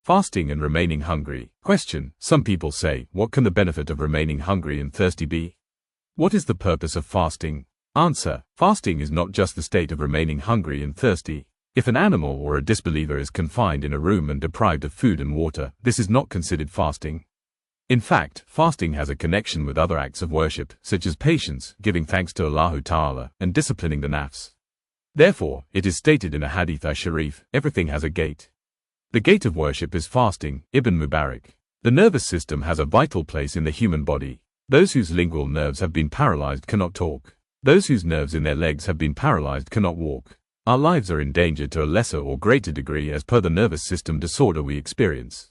Fasting and remaining hungry. Question. Some people say, what can the benefit of remaining hungry and thirsty be? What is the purpose of fasting? Answer. Fasting is not just the state of remaining hungry and thirsty. If an animal or a disbeliever is confined in a room and deprived of food and water, this is not considered fasting. In fact, fasting has a connection with other acts of worship, such as patience, giving thanks to Allahu Ta'ala, and disciplining the nafs. Therefore, it is stated in a hadith-i sharif, everything has a gate. The gate of worship is fasting. Ibn Mubarak. The nervous system has a vital place in the human body. Those whose lingual nerves have been paralyzed cannot talk. Those whose nerves in their legs have been paralyzed cannot walk. Our lives are in danger to a lesser or greater degree as per the nervous system disorder we experience.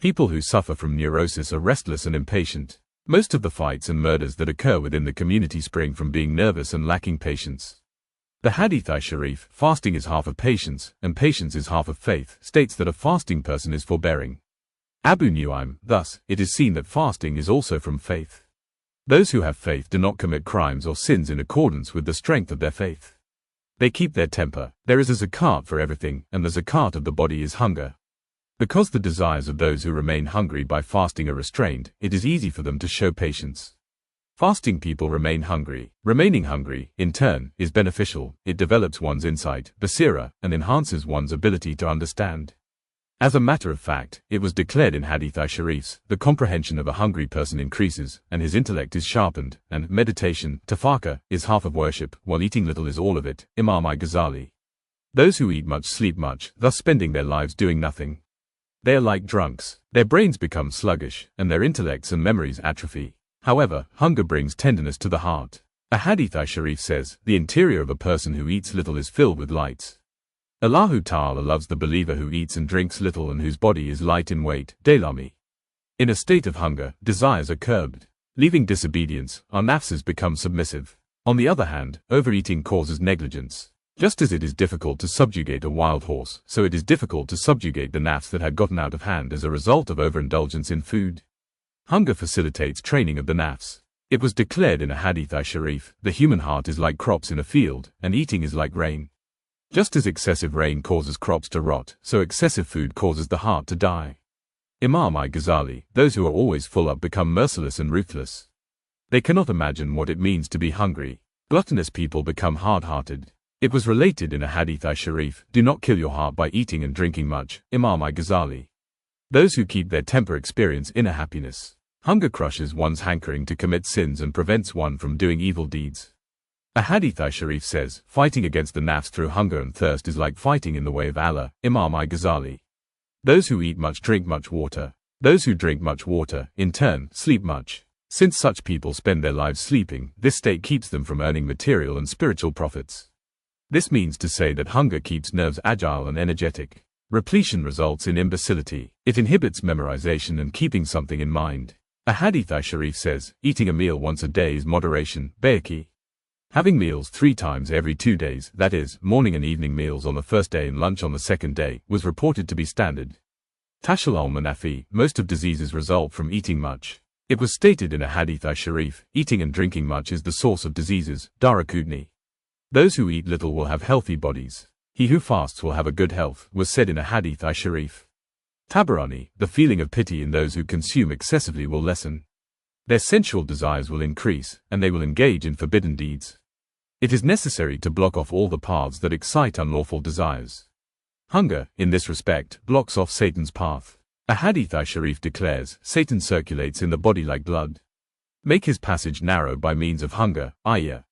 People who suffer from neurosis are restless and impatient. Most of the fights and murders that occur within the community spring from being nervous and lacking patience. The hadith-i sharif, fasting is half of patience, and patience is half of faith, states that a fasting person is forbearing. Abu Nu'aym. Thus, it is seen that fasting is also from faith. Those who have faith do not commit crimes or sins in accordance with the strength of their faith. They keep their temper. There is a zakat for everything, and the zakat of the body is hunger. Because the desires of those who remain hungry by fasting are restrained, it is easy for them to show patience. Fasting people remain hungry. Remaining hungry, in turn, is beneficial. It develops one's insight, basira, and enhances one's ability to understand. As a matter of fact, it was declared in hadith-i sharifs, the comprehension of a hungry person increases, and his intellect is sharpened, and meditation, tafakkur, is half of worship, while eating little is all of it. Imam Ghazali. Those who eat much sleep much, thus spending their lives doing nothing. They are like drunks. Their brains become sluggish, and their intellects and memories atrophy. However, hunger brings tenderness to the heart. A hadith-i sharif says, the interior of a person who eats little is filled with lights. Allahu Ta'ala loves the believer who eats and drinks little and whose body is light in weight. Daylami. In a state of hunger, desires are curbed. Leaving disobedience, our nafses become submissive. On the other hand, overeating causes negligence. Just as it is difficult to subjugate a wild horse, so it is difficult to subjugate the nafs that had gotten out of hand as a result of overindulgence in food. Hunger facilitates training of the nafs. It was declared in a hadith-i sharif, the human heart is like crops in a field, and eating is like rain. Just as excessive rain causes crops to rot, so excessive food causes the heart to die. Imam Ghazali. Those who are always full up become merciless and ruthless. They cannot imagine what it means to be hungry. Gluttonous people become hard-hearted. It was related in a hadith-i sharif, do not kill your heart by eating and drinking much. Imam Ghazali. Those who keep their temper experience inner happiness. Hunger crushes one's hankering to commit sins and prevents one from doing evil deeds. A hadith-i sharif says, fighting against the nafs through hunger and thirst is like fighting in the way of Allah. Imam Ghazali. Those who eat much drink much water. Those who drink much water, in turn, sleep much. Since such people spend their lives sleeping, this state keeps them from earning material and spiritual profits. This means to say that hunger keeps nerves agile and energetic. Repletion results in imbecility. It inhibits memorization and keeping something in mind. A hadith-i sharif says, eating a meal once a day is moderation. Bayhaqi. Having meals 3 times every 2 days, that is, morning and evening meals on the first day and lunch on the second day, was reported to be standard. Tashal al-Manafi. Most of diseases result from eating much. It was stated in a hadith-i sharif, eating and drinking much is the source of diseases. Daraqutni. Those who eat little will have healthy bodies. He who fasts will have a good health, was said in a hadith-i sharif. Tabarani. The feeling of pity in those who consume excessively will lessen. Their sensual desires will increase, and they will engage in forbidden deeds. It is necessary to block off all the paths that excite unlawful desires. Hunger, in this respect, blocks off Satan's path. A hadith-i sharif declares, Satan circulates in the body like blood. Make his passage narrow by means of hunger. Ayah.